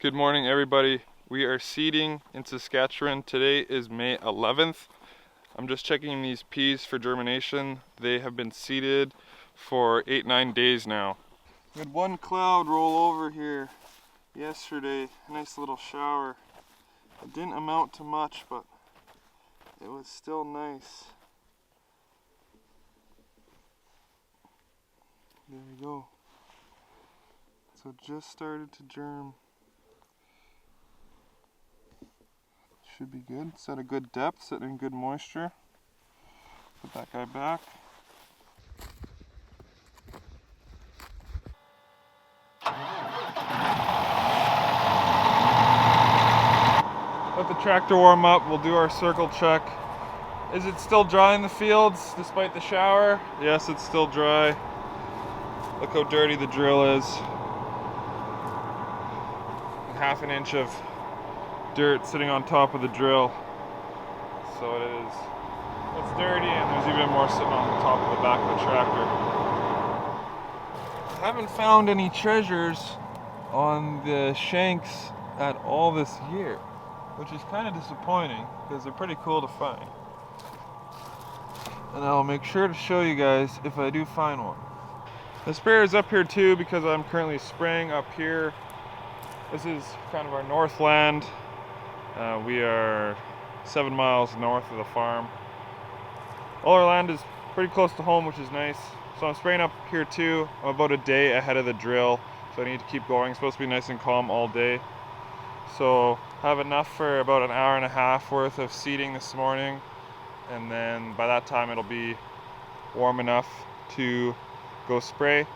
Good morning, everybody. We are seeding in Saskatchewan. Today is May 11th. I'm just checking these peas for germination. They have been seeded for 8-9 days now. We had one cloud roll over here yesterday, a nice little shower. It didn't amount to much, but it was still nice. There we go. So it just started to germ. Should be good. It's at a good depth, sitting in good moisture. Put that guy back. Let the tractor warm up. We'll do our circle check. Is it still dry in the fields despite the shower? Yes, it's still dry. Look how dirty the drill is. And half an inch of dirt sitting on top of the drill. So it is. It's dirty, and there's even more sitting on the top of the back of the tractor. I haven't found any treasures on the shanks at all this year, which is kind of disappointing because they're pretty cool to find. And I'll make sure to show you guys if I do find one. The sprayer is up here too because I'm currently spraying up here. This is kind of our northland. We are 7 miles north of the farm. All our land is pretty close to home, which is nice. So I'm spraying up here too. I'm about a day ahead of the drill, so I need to keep going. It's supposed to be nice and calm all day. So I have enough for about an hour and a half worth of seeding this morning. And then by that time it'll be warm enough to go spray.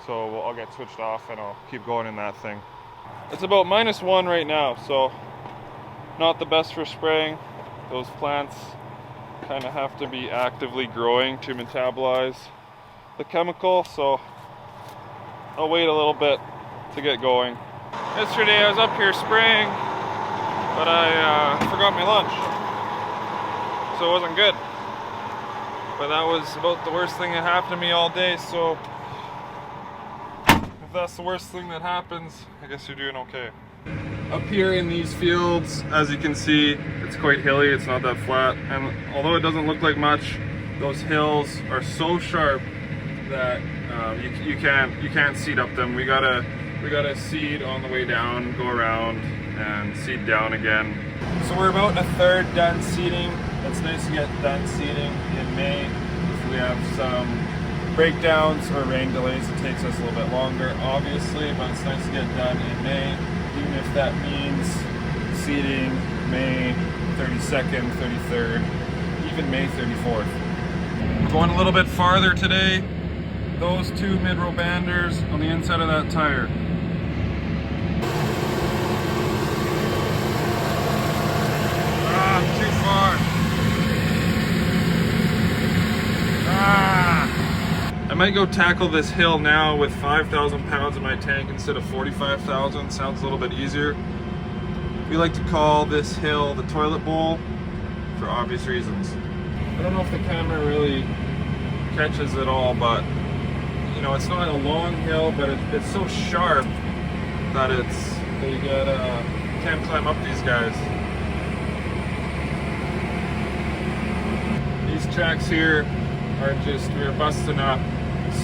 So I'll get switched off and I'll keep going in that thing. It's about -1 right now, so not the best for spraying. Those plants kind of have to be actively growing to metabolize the chemical, so I'll wait a little bit to get going. Yesterday I was up here spraying, but I forgot my lunch, so it wasn't good. But that was about the worst thing that happened to me all day, so if that's the worst thing that happens, I guess you're doing okay. Up here in these fields, as you can see, it's quite hilly, it's not that flat, and although it doesn't look like much, those hills are so sharp that you can't seed up them. We gotta seed on the way down, go around, and seed down again. So we're about a third done seeding. It's nice to get done seeding in May. If we have some breakdowns or rain delays, it takes us a little bit longer, obviously, but it's nice to get done in May. Even if that means seeding May 32nd, 33rd, even May 34th. We're going a little bit farther today. Those two mid-row banders on the inside of that tire. Too far. I might go tackle this hill now with 5,000 pounds in my tank instead of 45,000. Sounds a little bit easier. We like to call this hill the toilet bowl for obvious reasons. I don't know if the camera really catches it all, but you know, it's not a long hill, but it's so sharp that you can't climb up these guys. These tracks here are just, we were busting up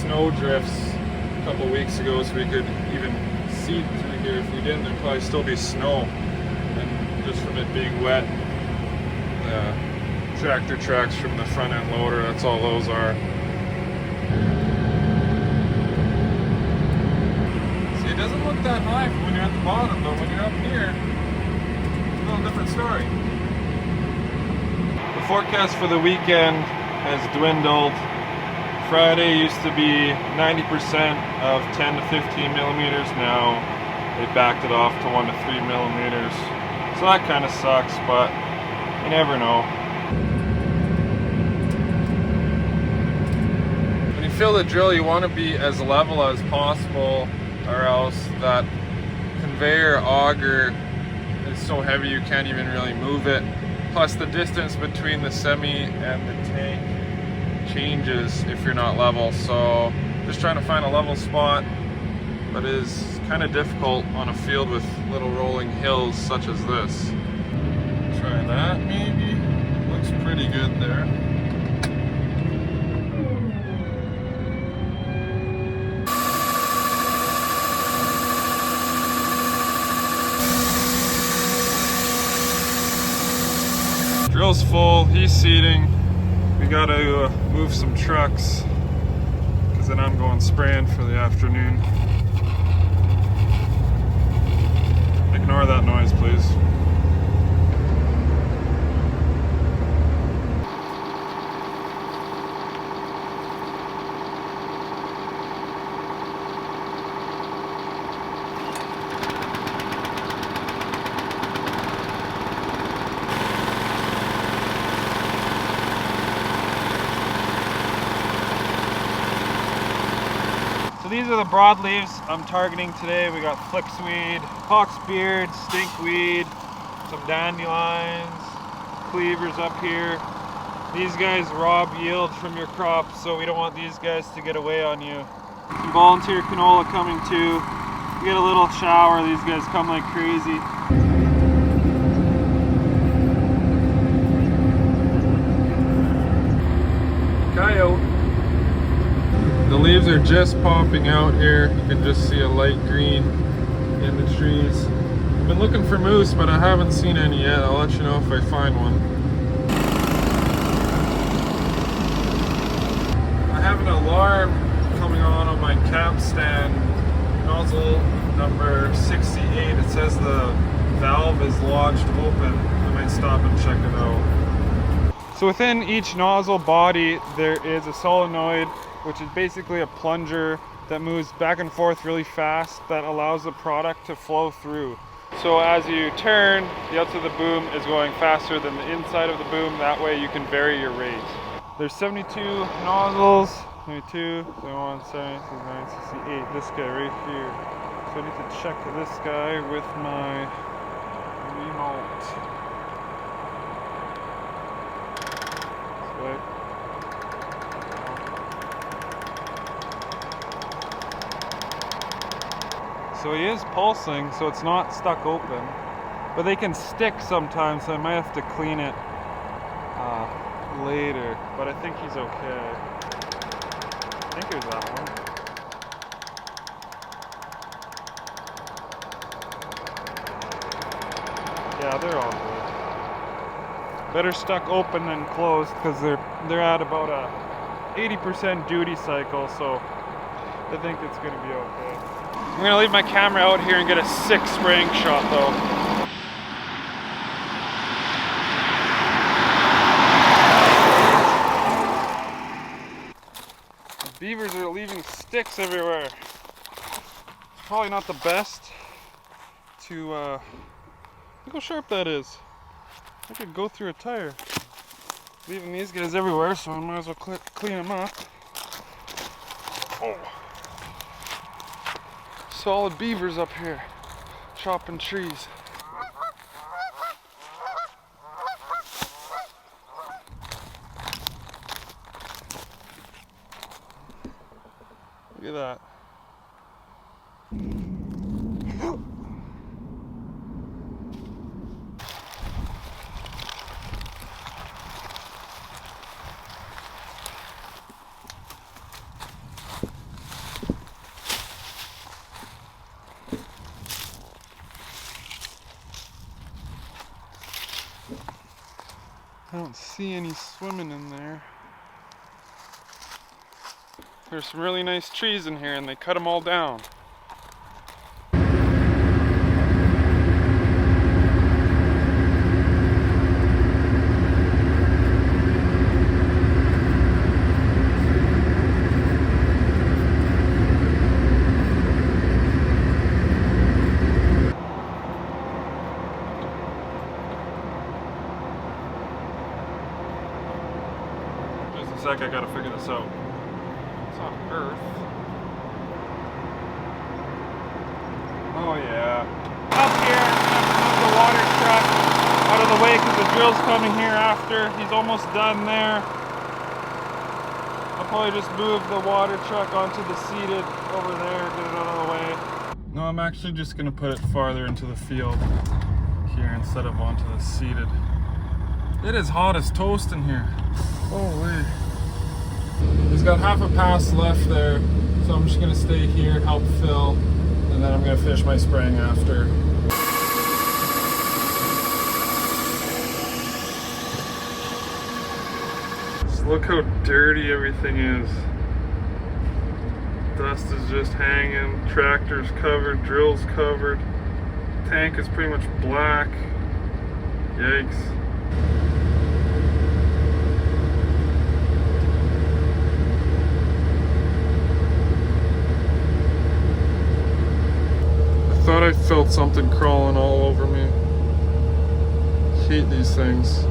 snow drifts a couple weeks ago, so we could even seed through here. If we didn't, there'd probably still be snow, and just from it being wet, tractor tracks from the front end loader, that's all those are. See, it doesn't look that high when you're at the bottom, but when you're up here, it's a little different story. The forecast for the weekend has dwindled. Friday used to be 90% of 10 to 15 millimeters. Now they backed it off to 1 to 3 millimeters. So that kind of sucks, but you never know. When you fill the drill, you want to be as level as possible, or else that conveyor auger is so heavy you can't even really move it. Plus the distance between the semi and the tank changes if you're not level, so just trying to find a level spot that is kind of difficult on a field with little rolling hills such as this. Try that maybe. Looks pretty good there. Drill's full, he's seeding. We gotta move some trucks because then I'm going spraying for the afternoon. Ignore that noise, please. So these are the broadleaves I'm targeting today. We got flicksweed, hawksbeard, stinkweed, some dandelions, cleavers up here. These guys rob yield from your crop, so we don't want these guys to get away on you. Some volunteer canola coming too. We get a little shower, these guys come like crazy. Coyote. The leaves are just popping out here. You can just see a light green in the trees. I've been looking for moose, but I haven't seen any yet. I'll let you know if I find one. I have an alarm coming on my cap stand. Nozzle number 68. It says the valve is lodged open. I might stop and check it out. So within each nozzle body, there is a solenoid, which is basically a plunger that moves back and forth really fast that allows the product to flow through. So as you turn, the outside of the boom is going faster than the inside of the boom. That way you can vary your rate. There's 72 nozzles, 72, 71, 70, 69, 68. This guy right here. So I need to check this guy with my remote. So he is pulsing, so it's not stuck open. But they can stick sometimes, so I might have to clean it later. But I think he's okay. I think it was that one. Yeah, they're all good. Better stuck open than closed because they're at about a 80% duty cycle, so I think it's gonna be okay. I'm gonna leave my camera out here and get a sick spraying shot though. The beavers are leaving sticks everywhere. It's probably not the best to, look how sharp that is. I could go through a tire. Leaving these guys everywhere, so I might as well clean them up. Oh. Solid beavers up here, chopping trees. Look at that. I don't see any swimming in there. There's some really nice trees in here and they cut them all down. Just a sec, I gotta figure this out. It's on Earth. Oh yeah. Up here, move the water truck out of the way because the drill's coming here after. He's almost done there. I'll probably just move the water truck onto the seated over there, get it out of the way. No, I'm actually just gonna put it farther into the field here instead of onto the seated. It is hot as toast in here. Holy. He's got half a pass left there, so I'm just gonna stay here, help fill, and then I'm gonna finish my spraying after. Just look how dirty everything is. Dust is just hanging, tractor's covered, drill's covered, tank is pretty much black. Yikes. I thought I felt something crawling all over me. Hate these things.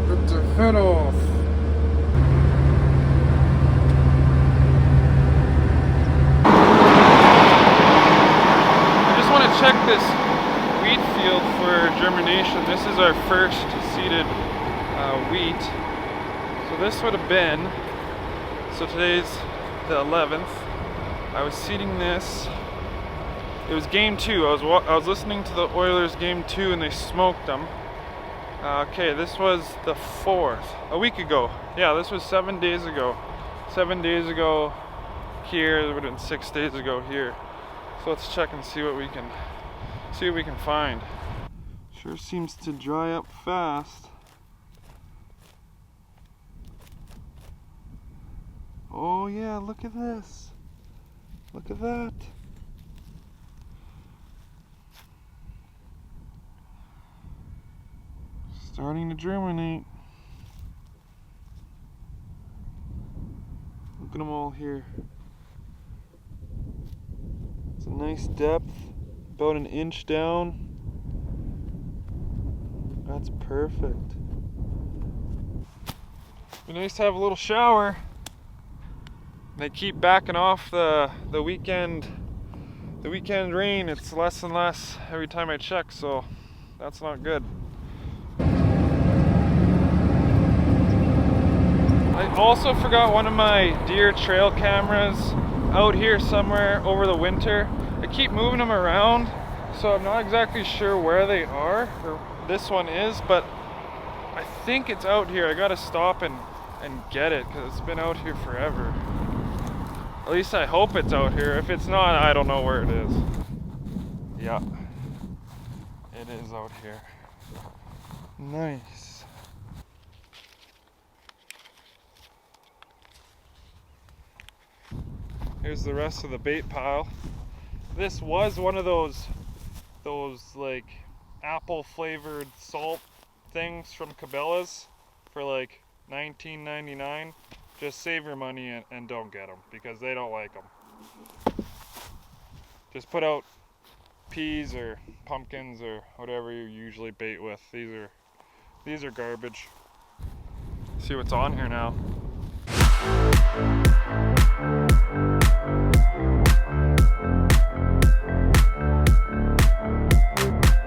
Rip the head off. I just want to check this wheat field for germination. This is our first seeded wheat. So this would have been, so today's the 11th. I was seeding this. It was game 2. I was listening to the Oilers game 2 and they smoked them. Okay, this was the 4th, a week ago. Yeah, this was 7 days ago. 7 days ago here, it would have been 6 days ago here. So let's check and see what we can find. Sure seems to dry up fast. Oh yeah, look at this. Look at that. Starting to germinate. Look at them all here. It's a nice depth, about 1 inch down. That's perfect. Be nice to have a little shower. They keep backing off the weekend rain. It's less and less every time I check, so that's not good. I also forgot one of my deer trail cameras out here somewhere over the winter. I keep moving them around, so I'm not exactly sure where they are, or this one is, but I think it's out here. I gotta stop and get it, because it's been out here forever. At least I hope it's out here. If it's not, I don't know where it is. Yeah, it is out here. Nice. Here's the rest of the bait pile. This was one of those like apple flavored salt things from Cabela's for like $19.99. Just save your money and don't get them because they don't like them. Just put out peas or pumpkins or whatever you usually bait with. These are garbage. See what's on here now.